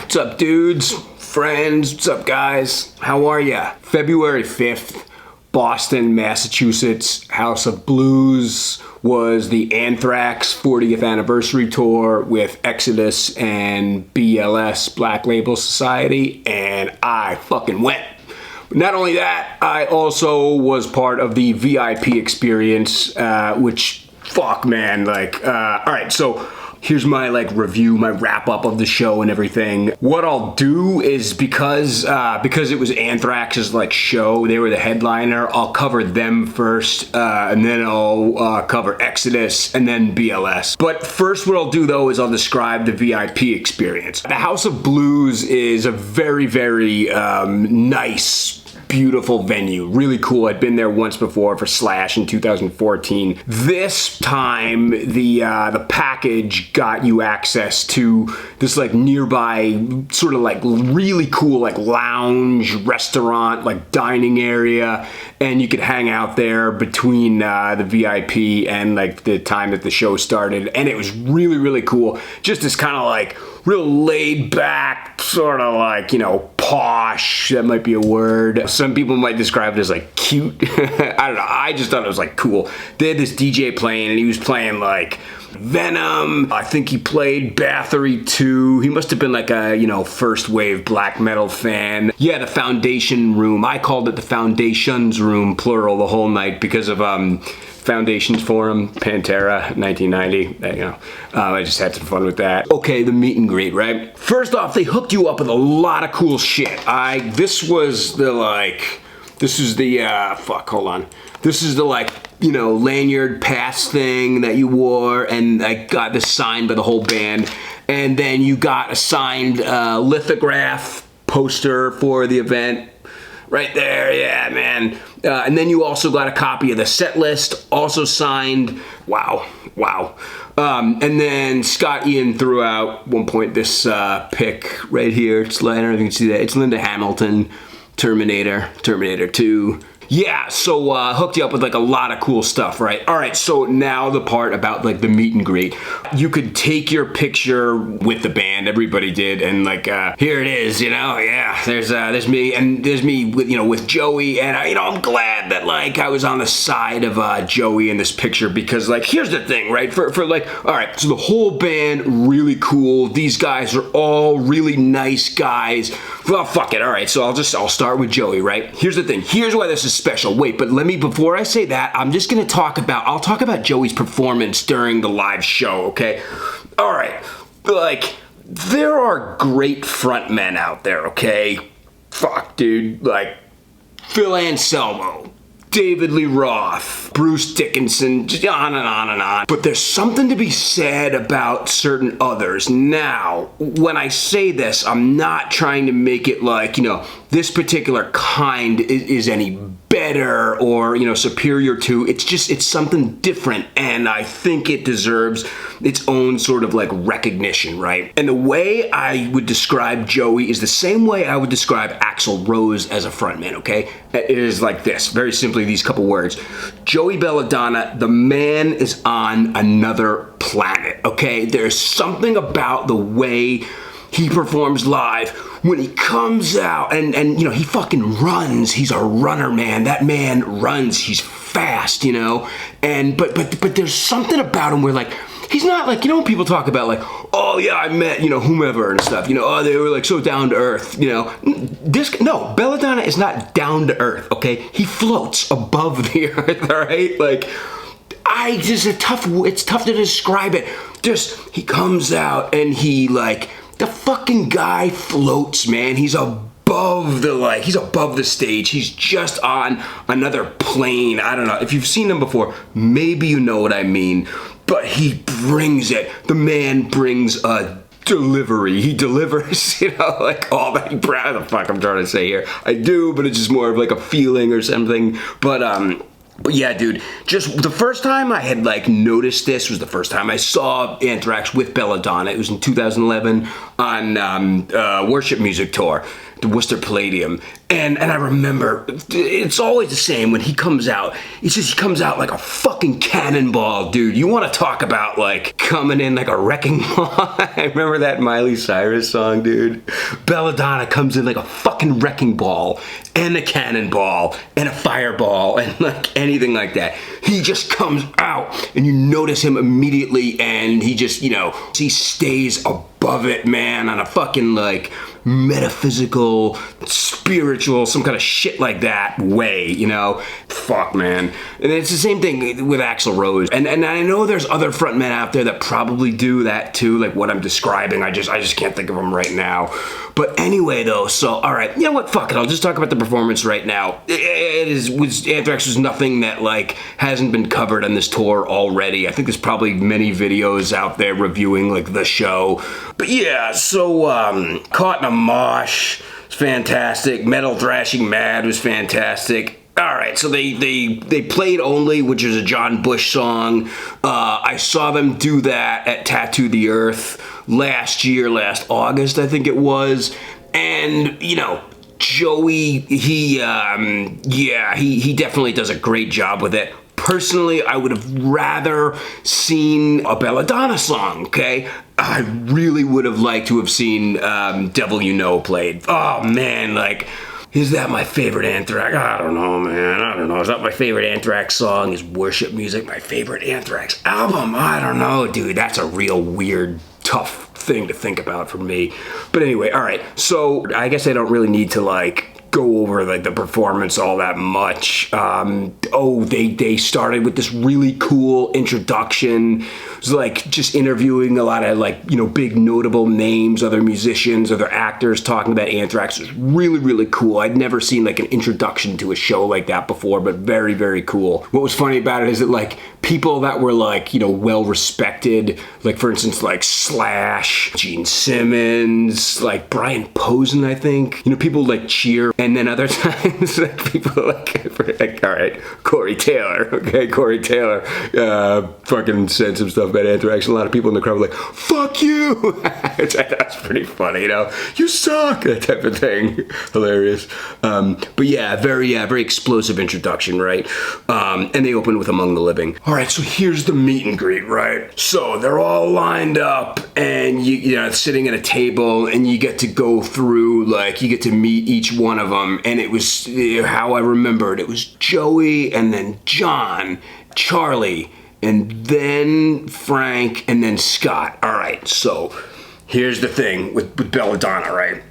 What's up, dudes, friends, what's up, guys? How are ya? February 5th, Boston, Massachusetts, House of Blues was the Anthrax 40th anniversary tour with Exodus and BLS, Black Label Society, and I fucking went. Not only that, I also was part of the VIP experience, which, fuck, man, like, alright, so here's my review, my wrap up of the show and everything. What I'll do is because it was Anthrax's show, they were the headliner, I'll cover them first, and then I'll cover Exodus and then BLS. But first what I'll do though is I'll describe the VIP experience. The House of Blues is a very, very nice, beautiful venue, really cool. I'd been there once before for Slash in 2014. This time, the package got you access to this nearby sort of really cool lounge, restaurant, dining area, and you could hang out there between the VIP and the time that the show started, and it was really, really cool. Just this kind of real laid back, sort of posh, that might be a word. Some people might describe it as cute. I don't know, I just thought it was cool. They had this DJ playing and he was playing Venom. I think he played Bathory 2. He must have been a, first wave black metal fan. Yeah, the Foundation Room. I called it the Foundations Room, plural, the whole night because of Foundations Forum, Pantera, 1990. I just had some fun with that. Okay, the meet and greet, right? First off, they hooked you up with a lot of cool shit. This is the lanyard pass thing that you wore, and I got this signed by the whole band. And then you got a signed lithograph poster for the event. Right there, yeah, man. And then you also got a copy of the set list, also signed. Wow. And then Scott Ian threw out one point this pic right here. I don't know if you can see that. It's Linda Hamilton, Terminator 2. Yeah, so hooked you up with a lot of cool stuff, right? All right, so now the part about the meet and greet. You could take your picture with the band, everybody did, and here it is, yeah, there's me, and there's me with Joey, and I'm glad that I was on the side of Joey in this picture, because here's the thing, right? For all right, so the whole band, really cool. These guys are all really nice guys. Well, fuck it, all right, so I'll start with Joey, right? Here's the thing, here's why this is special. Wait, but before I say that, I'm just gonna talk about Joey's performance during the live show, okay? All right, there are great frontmen out there, okay? Fuck, dude, Phil Anselmo, David Lee Roth, Bruce Dickinson, just on and on and on. But there's something to be said about certain others. Now, when I say this, I'm not trying to make it this particular kind is any better or, superior to. It's something different, and I think it deserves its own sort of recognition, right? And the way I would describe Joey is the same way I would describe Axl Rose as a frontman, okay? It is this, very simply, these couple words. Joey Belladonna, the man is on another planet, okay? There's something about the way he performs live when he comes out and he fucking runs. He's a runner, man. That man runs. He's fast, and but there's something about him where he's not when people talk about oh yeah, I met whomever and stuff, oh, they were so down to earth, no, Belladonna is not down to earth, okay? He floats above the earth, all right? It's tough to describe it. He comes out and he the fucking guy floats, man. He's above the stage. He's just on another plane. I don't know. If you've seen him before, maybe you know what I mean. But he brings it. The man brings a delivery. He delivers, all that. What the fuck I'm trying to say here? I do, but it's just more of a feeling or something. But yeah, dude, just the first time I had noticed this was the first time I saw Anthrax with Belladonna. It was in 2011 on Worship Music Tour. the Worcester Palladium. And I remember, it's always the same when he comes out. It's just, he comes out like a fucking cannonball, dude. You want to talk about like coming in like a wrecking ball? I remember that Miley Cyrus song, dude. Belladonna comes in like a fucking wrecking ball and a cannonball and a fireball and like anything like that. He just comes out and you notice him immediately, and he just, you know, he stays above it, man, on a fucking like metaphysical, spiritual, some kind of shit like that way, you know? Fuck, man. And it's the same thing with Axl Rose. And I know there's other frontmen out there that probably do that too, like what I'm describing. I just can't think of them right now. But anyway, though, so, all right, you know what? Fuck it. I'll just talk about the performance right now. Anthrax was nothing that, like, hasn't been covered on this tour already. I think there's probably many videos out there reviewing, like, the show. But yeah, so, Caught in a Mosh was fantastic. Metal Thrashing Mad was fantastic. All right, so they played Only, which is a John Bush song. I saw them do that at Tattoo the Earth last August, I think it was. And, you know, Joey, he definitely does a great job with it. Personally, I would have rather seen a Belladonna song, okay? I really would have liked to have seen Devil You Know played. Oh, man, like, is that my favorite Anthrax? I don't know, man. I don't know. Is that my favorite Anthrax song? Is Worship Music my favorite Anthrax album? I don't know, dude. That's a real weird, tough thing to think about for me. But anyway, all right. So I guess I don't really need to, like, go over like the performance all that much. They started with this really cool introduction. It was like just interviewing a lot of like, you know, big notable names, other musicians, other actors talking about Anthrax. It was really, really cool. I'd never seen like an introduction to a show like that before, but very, very cool. What was funny about it is that like people that were like, you know, well respected, like for instance, like Slash, Gene Simmons, like Brian Posen, I think, you know, people like cheer. And then other times, like people like, all right, Corey Taylor, okay, Corey Taylor, fucking said some stuff about Anthrax. A lot of people in the crowd were like, "Fuck you!" Which I thought was pretty funny, you know, "You suck," that type of thing, hilarious. But yeah, very explosive introduction, right? And they open with "Among the Living." All right, so here's the meet and greet, right? So they're all lined up, and you know, sitting at a table, and you get to go through, like, you get to meet each one of them, and it was how I remembered. It was Joey, and then John, Charlie, and then Frank, and then Scott. All right, so here's the thing with Belladonna, right?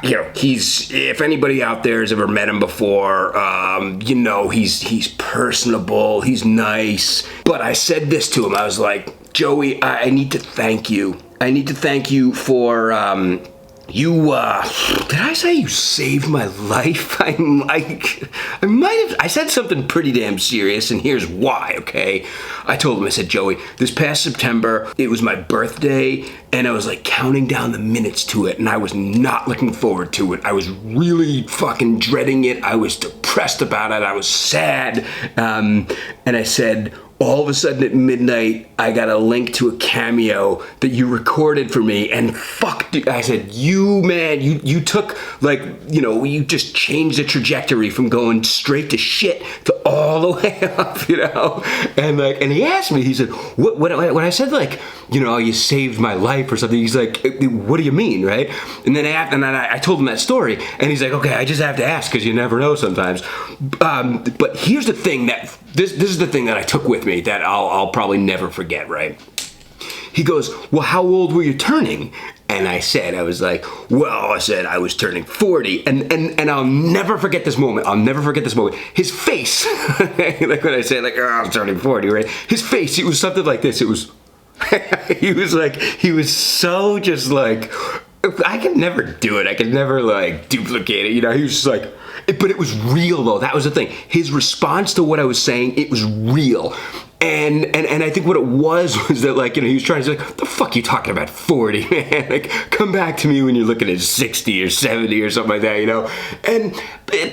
You know, if anybody out there has ever met him before, you know, he's personable, he's nice. But I said this to him, I was like, Joey, I need to thank you. I need to thank you for, did I say you saved my life? I might have, I said something pretty damn serious, and here's why, okay? I told him, I said, Joey, this past September, it was my birthday, and I was like counting down the minutes to it, and I was not looking forward to it. I was really fucking dreading it. I was depressed about it. I was sad. And I said, all of a sudden at midnight, I got a link to a cameo that you recorded for me, and fuck, dude, I said, you took, like, you know, you just changed the trajectory from going straight to shit to all the way up, you know? And like, and he asked me, he said, when I said, like, you know, you saved my life or something, he's like, what do you mean, right? And then I told him that story, and he's like, okay, I just have to ask, because you never know sometimes. But here's the thing that, this is the thing that I took with me that I'll probably never forget, right? He goes, well, how old were you turning? And I said, I was turning 40. And I'll never forget this moment. I'll never forget this moment. His face, like when I said, like, oh, I'm turning 40, right? His face, it was something like this. It was, he was so just like, I could never do it. I could never like duplicate it. You know, he was just like, but it was real though. That was the thing. His response to what I was saying, it was real. And I think what it was that, like, you know, he was trying to say, like, the fuck you talking about 40, man? Like, come back to me when you're looking at 60 or 70 or something like that, you know?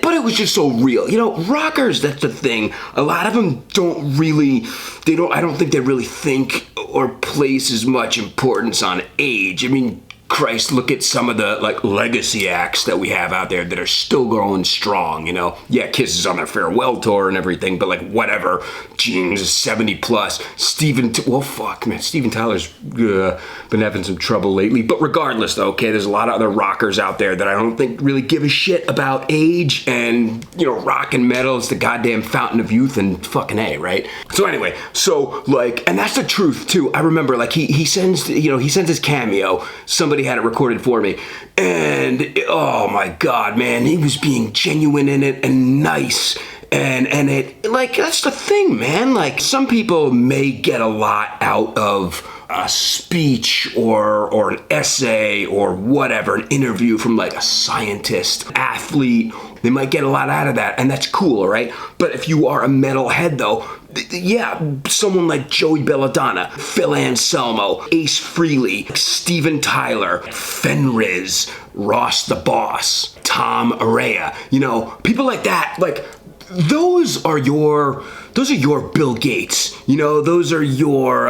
But it was just so real. You know, rockers, that's the thing. A lot of them I don't think they really think or place as much importance on age. I mean, Christ, look at some of the like legacy acts that we have out there that are still going strong, you know? Yeah, Kiss is on their farewell tour and everything, but like whatever. Gene's is 70 plus. Steven Tyler's been having some trouble lately. But regardless though, okay, there's a lot of other rockers out there that I don't think really give a shit about age, and you know, rock and metal is the goddamn fountain of youth, and fucking A, right? So anyway, so like, and that's the truth too. I remember like he sends his cameo. Somebody had it recorded for me, and oh my god, man, he was being genuine in it and nice, and it, like, that's the thing, man. Like, some people may get a lot out of a speech or an essay or whatever, an interview from like a scientist, athlete. They might get a lot out of that, and that's cool, all right? But if you are a metalhead though, yeah, someone like Joey Belladonna, Phil Anselmo, Ace Frehley, Steven Tyler, Fenriz, Ross the Boss, Tom Araya, you know, people like that, like, those are your Bill Gates, you know, those are your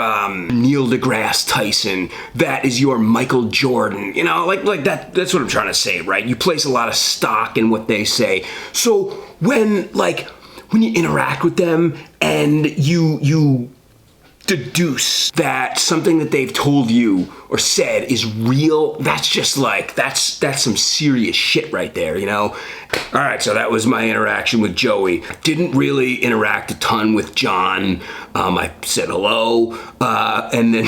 Neil deGrasse Tyson, that is your Michael Jordan, you know, like that's what I'm trying to say, right? You place a lot of stock in what they say. So when you interact with them and you deduce that something that they've told you or said is real, that's just like, that's some serious shit right there, you know? All right, so that was my interaction with Joey. Didn't really interact a ton with John. I said hello, and then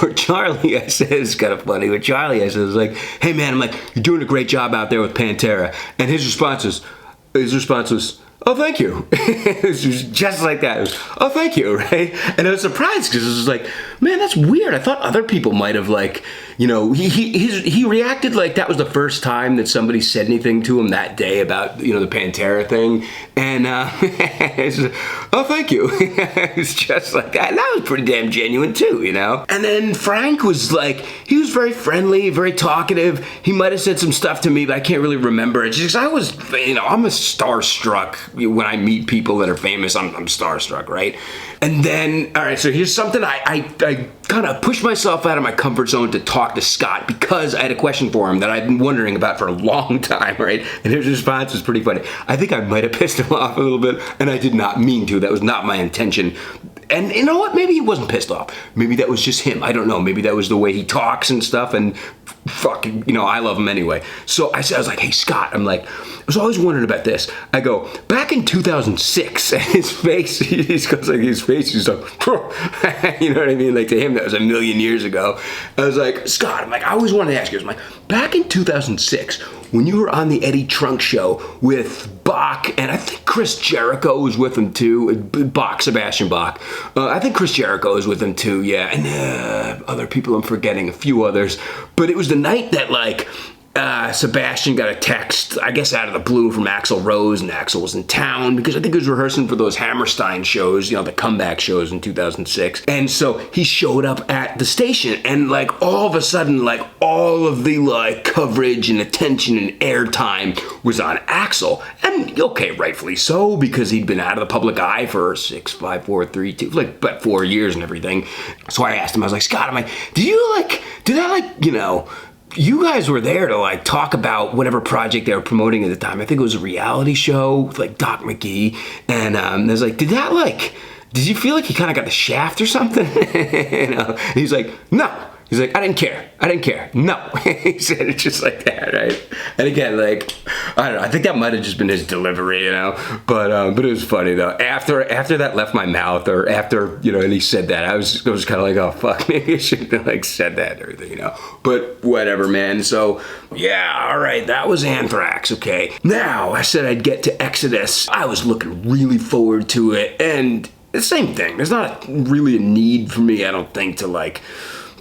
with Charlie, I said, it's kind of funny, with Charlie, I said, like, hey man, I'm like, you're doing a great job out there with Pantera. And his response was, oh, thank you. It was just like that. It was, oh, thank you, right? And I was surprised because it was like, man, that's weird. I thought other people might have, like, you know, he reacted like that was the first time that somebody said anything to him that day about, you know, the Pantera thing. And oh, thank you. It's just like that. And that was pretty damn genuine too, you know? And then Frank was like, he was very friendly, very talkative. He might have said some stuff to me, but I can't really remember. It's just, I was, you know, I'm a starstruck. When I meet people that are famous, I'm starstruck, right? And then, all right, so here's something I kind of pushed myself out of my comfort zone to talk to Scott because I had a question for him that I'd been wondering about for a long time, right? And his response was pretty funny. I think I might have pissed him off a little bit, and I did not mean to. That was not my intention. And you know what? Maybe he wasn't pissed off. Maybe that was just him. I don't know. Maybe that was the way he talks and stuff, and fucking, you know, I love him anyway. So I was like, hey, Scott, I'm like, I was always wondering about this. I go, back in 2006, and his face, he goes like, his face is like, you know what I mean? Like, to him, that was a million years ago. I was like, Scott, I'm like, I always wanted to ask you, I was like, back in 2006, when you were on the Eddie Trunk show with Bach, and I think Chris Jericho was with him too, Bach, Sebastian Bach. I think Chris Jericho was with him too, yeah, and other people I'm forgetting, a few others. But it was the night that, like, Sebastian got a text, I guess out of the blue, from Axl Rose, and Axl was in town because I think he was rehearsing for those Hammerstein shows, you know, the comeback shows in 2006. And so he showed up at the station, and like all of a sudden, like all of the like coverage and attention and airtime was on Axl. And okay, rightfully so, because he'd been out of the public eye for 6, 5, 4, 3, 2, like about 4 years and everything. So I asked him, I was like, Scott, I'm like, did I like, you know, you guys were there to like talk about whatever project they were promoting at the time. I think it was a reality show with like Doc McGee. And I was like, did you feel like you kind of got the shaft or something? You know? And he's like, no. He's like, I didn't care. No. He said it just like that, right? And again, like, I don't know. I think that might have just been his delivery, you know? But it was funny, though. After that left my mouth, or after, you know, and he said that, I was kind of like, oh, fuck, maybe I shouldn't have, like, said that and everything, you know? But whatever, man. So, yeah, all right, that was Anthrax, okay? Now, I said I'd get to Exodus. I was looking really forward to it. And the same thing. There's not really a need for me, I don't think, to, like,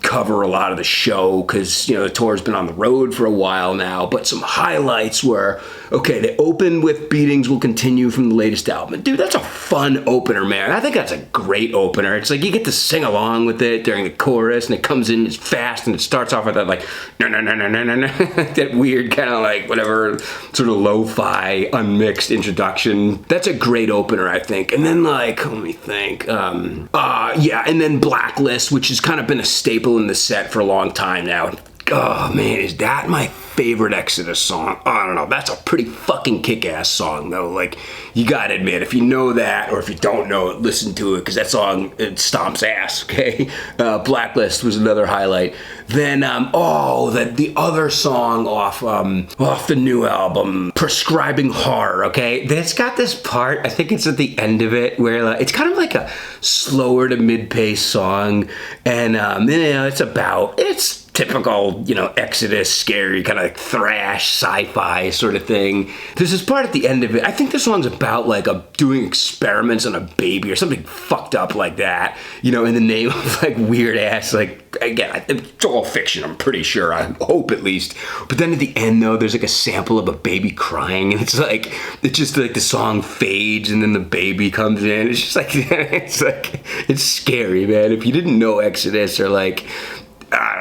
cover a lot of the show because, you know, the tour's been on the road for a while now. But some highlights were, okay, they opened with Beatings Will Continue from the latest album. Dude, that's a fun opener, man. I think that's a great opener. It's like you get to sing along with it during the chorus, and it comes in, it's fast, and it starts off with that like no that weird kind of like whatever sort of lo-fi unmixed introduction. That's a great opener, I think. And then like, let me think, yeah, and then Blacklist, which has kind of been a staple in the set for a long time now. oh man, is that my favorite Exodus song? I don't know. That's a pretty fucking kick-ass song, though. Like, you gotta admit, if you know that, or if you don't know it, listen to it, because that song, it stomps ass, okay? Blacklist was another highlight. Then, the other song off the new album, Prescribing Horror, okay? That's got this part, I think it's at the end of it, where it's kind of like a slower to mid-pace song, and, it's typical, Exodus, scary, kind of like thrash, sci-fi sort of thing. There's this part at the end of it. I think the song's about like doing experiments on a baby or something fucked up like that, in the name of like weird ass, like, again, it's all fiction, I'm pretty sure, I hope at least. But then at the end though, there's like a sample of a baby crying, and it's just like the song fades and then the baby comes in. It's just like, it's scary, man. If you didn't know Exodus, or like,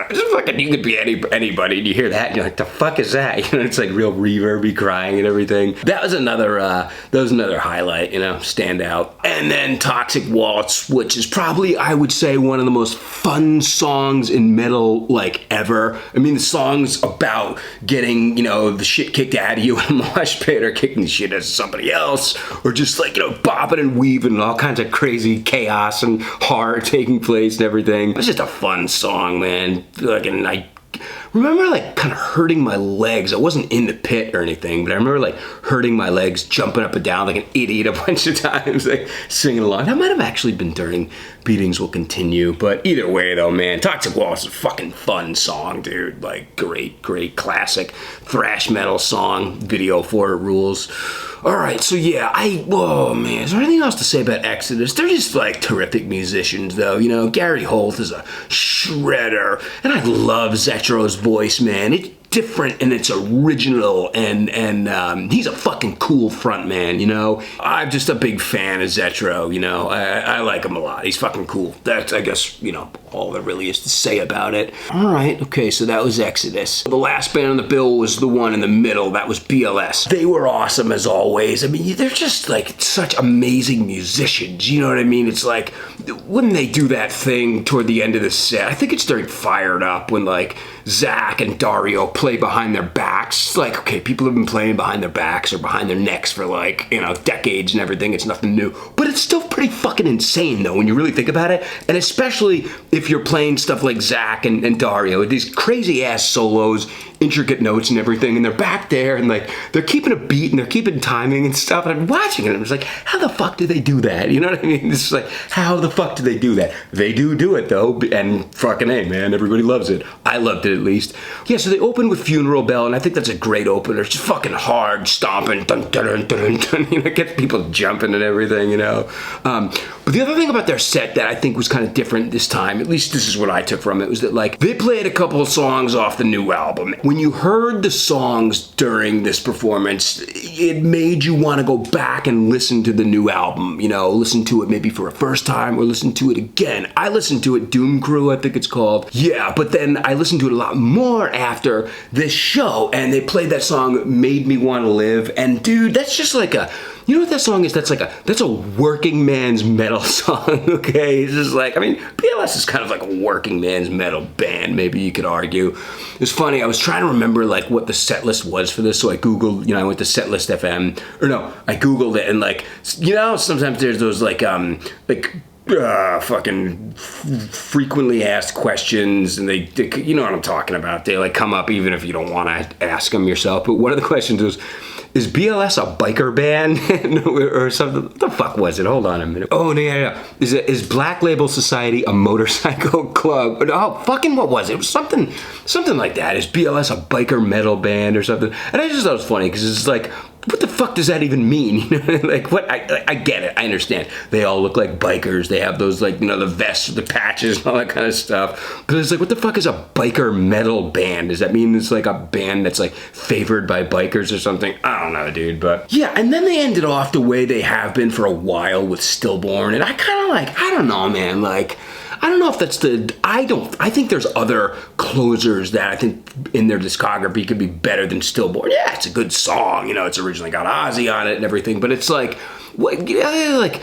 just fucking, you could be anybody, and you hear that, and you're like, the fuck is that? It's like real reverby crying and everything. That was another highlight, stand out. And then Toxic Waltz, which is probably, I would say, one of the most fun songs in metal, like, ever. I mean, the song's about getting, the shit kicked out of you in a mosh pit, or kicking the shit out of somebody else, or just like, bobbing and weaving and all kinds of crazy chaos and horror taking place and everything. It's just a fun song, man. And I remember like kind of hurting my legs. I wasn't in the pit or anything, but I remember like hurting my legs, jumping up and down like an idiot a bunch of times, like singing along. That might have actually been during Beatings Will Continue, but either way though, man, Toxic Waltz is a fucking fun song, dude. Like, great classic thrash metal song. Video for it rules. Alright, so yeah, whoa man, is there anything else to say about Exodus? They're just like terrific musicians though, Gary Holt is a shredder, and I love Zetro's voice, man. It's different and it's original, and he's a fucking cool front man, I'm just a big fan of Zetro, I like him a lot. He's fucking cool. That's, I guess, all there really is to say about it. Alright, okay, so that was Exodus. The last band on the bill was the one in the middle. That was BLS. They were awesome as always. I mean, they're just like such amazing musicians, you know what I mean? It's like, when they do that thing toward the end of the set, I think it's during Fired Up, when like Zach and Dario play behind their backs. It's like, okay, people have been playing behind their backs or behind their necks for like, decades and everything. It's nothing new. But it's still pretty fucking insane though, when you really think about it. And especially if you're playing stuff like Zach and Dario, these crazy ass solos, intricate notes and everything, and they're back there and like they're keeping a beat and they're keeping timing and stuff, and I'm watching it and it's like, how the fuck do they do that? You know what I mean? It's like, how the fuck do they do that? They do it though, and fucking A, man, everybody loves it. I loved it at least. Yeah, so they opened with Funeral Bell, and I think that's a great opener. It's just fucking hard, stomping, dun dun dun dun dun, gets people jumping and everything, But the other thing about their set that I think was kind of different this time, at least this is what I took from it, was that like they played a couple of songs off the new album. When you heard the songs during this performance, it made you want to go back and listen to the new album, listen to it maybe for a first time or listen to it again. I listened to it, Doom Crew, I think it's called. Yeah, but then I listened to it a lot more after this show, and they played that song, Made Me Want to Live, and dude, that's just like a, you know what that song is? That's a working man's metal song, okay? It's just like, I mean, BLS is kind of like a working man's metal band, maybe you could argue. It's funny, I was trying to remember like what the set list was for this, so I Googled, I went to Setlist FM, or no, I Googled it, and like, sometimes there's those fucking frequently asked questions, and they, you know what I'm talking about, they like come up even if you don't want to ask them yourself. But one of the questions was, is BLS a biker band? Or something? What the fuck was it? Hold on a minute. Oh, no, yeah. Is Black Label Society a motorcycle club? Oh, fucking what was it? It was something like that. Is BLS a biker metal band or something? And I just thought it was funny, because it's like, what the fuck does that even mean? Like, what? I get it. I understand. They all look like bikers. They have those, like, the vests, the patches, and all that kind of stuff. But it's like, what the fuck is a biker metal band? Does that mean it's like a band that's like favored by bikers or something? I don't know, dude. But yeah, and then they ended off the way they have been for a while with Stillborn. And I kind of like, I don't know, man. Like, I don't know if that's I think there's other closers that I think in their discography could be better than Stillborn. Yeah, it's a good song, it's originally got Ozzy on it and everything, but it's like, what, like,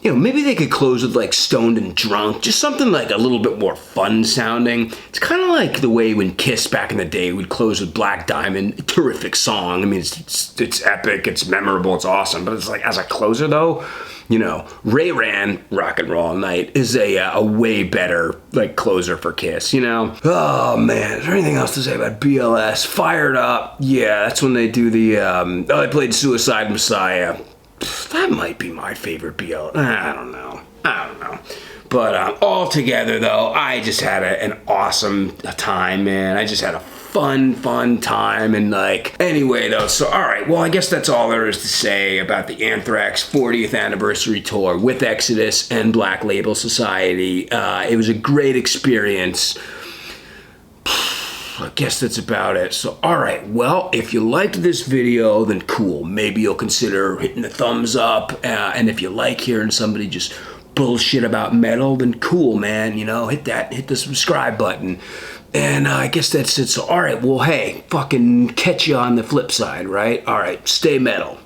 you know, maybe they could close with like Stoned and Drunk, just something like a little bit more fun sounding. It's kind of like the way when Kiss back in the day would close with Black Diamond. A terrific song. I mean, it's epic, it's memorable, it's awesome. But it's like, as a closer though, you know, Ray Ran, Rock and Roll All Night, is a way better, like, closer for Kiss, you know? Oh, man, is there anything else to say about BLS? Fired Up, yeah, that's when they do the, they played Suicide Messiah. That might be my favorite BLS, I don't know. But all together, though, I just had an awesome time, man. I just had a fun time. And like, anyway though, so all right, well, I guess that's all there is to say about the Anthrax 40th anniversary tour with Exodus and Black Label Society. It was a great experience. I guess that's about it. So, all right, well, if you liked this video, then cool. Maybe you'll consider hitting the thumbs up. And if you like hearing somebody just bullshit about metal, then cool, man. You know, hit the subscribe button. And I guess that's it. So, all right, well, hey, fucking catch you on the flip side, right? All right, stay metal.